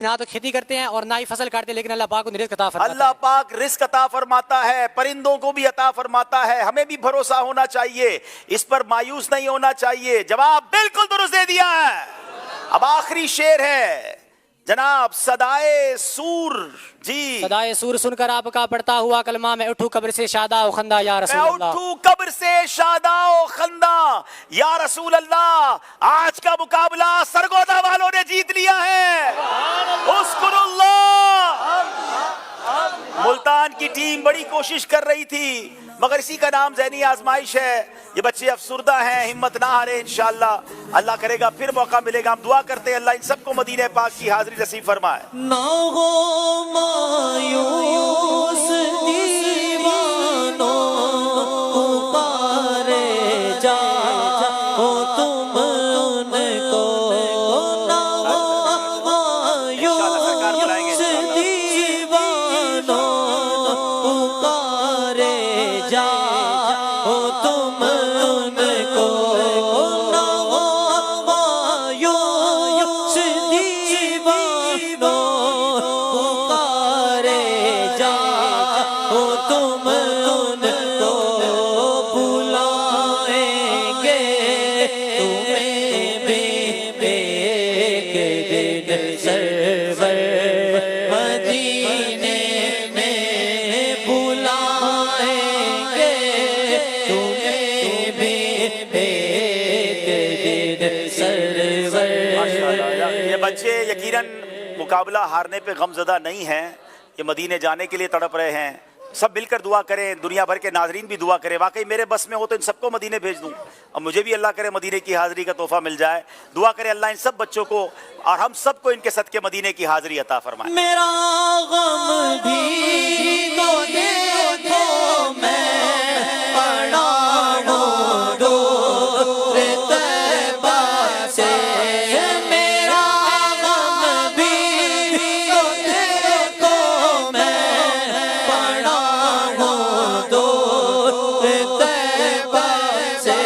نہ تو کھیتی کرتے ہیں اور نہ ہی فصل کاٹتے، لیکن اللہ پاک کو رزق عطا فرماتا ہے۔ اللہ پاک رزق عطا فرماتا ہے، پرندوں کو بھی عطا فرماتا ہے۔ ہمیں بھی بھروسہ ہونا چاہیے، اس پر مایوس نہیں ہونا چاہیے۔ جواب بالکل درست دے دیا ہے۔ اب آخری شعر ہے جناب صدائے سور جی۔ صدائے سور سن کر آپ کا پڑھتا ہوا کلمہ، میں اٹھوں قبر سے شادہ و خندہ یا رسول میں اللہ۔ اٹھوں قبر سے شادہ و خندہ یا رسول اللہ۔ آج کا مقابلہ سرگودا والوں نے جیت لیا ہے۔ اذکر اللہ۔ ملتان کی ٹیم بڑی کوشش کر رہی تھی، مگر اسی کا نام ذہنی آزمائش ہے۔ یہ بچے افسردہ ہیں، ہمت نہ ہارے انشاءاللہ۔ اللہ کرے گا پھر موقع ملے گا۔ ہم دعا کرتے ہیں اللہ ان سب کو مدینہ پاک کی حاضری نصیب فرمائے۔ نہ ہو مایوس دیوانوں، پکارے جاؤ تم ان کو۔ نہ ہو مایوس دیوانوں، پکارے جاؤ تم ان کو۔ نہ ہو مایوس دیوانوں، پکارے جاؤ تم ان کو۔ بلائیں گے تمہیں بھی ایک دن سرور مدینے میں۔ بلائیں گے تمہیں بھی ایک دن سرور۔ یہ بچے یقیناً مقابلہ ہارنے پہ غمزدہ نہیں ہیں، یہ مدینے جانے کے لیے تڑپ رہے ہیں۔ سب مل کر دعا کریں، دنیا بھر کے ناظرین بھی دعا کریں۔ واقعی میرے بس میں ہو تو ان سب کو مدینے بھیج دوں، اب مجھے بھی اللہ کرے مدینے کی حاضری کا تحفہ مل جائے۔ دعا کریں اللہ ان سب بچوں کو اور ہم سب کو ان کے صدقے مدینے کی حاضری عطا فرمائے۔ میرا غم بھی تو دیکھو میں پڑا ہوں دور طیبہ سے۔ میرا غم بھی تو دیکھو میں پڑا ہوں دور طیبہ سے۔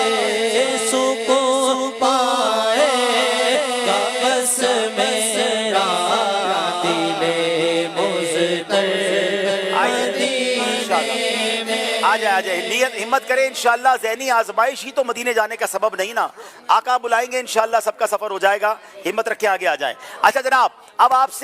سکون پائے گا بس میرا دل مضطر۔ آ جائے نیت ہمت کریں انشاءاللہ۔ ذہنی آزمائش ہی تو مدینے جانے کا سبب نہیں نا، آقا بلائیں گے انشاءاللہ، سب کا سفر ہو جائے گا۔ ہمت رکھیں، آگے آ جائیں۔ اچھا جناب، اب آپ سے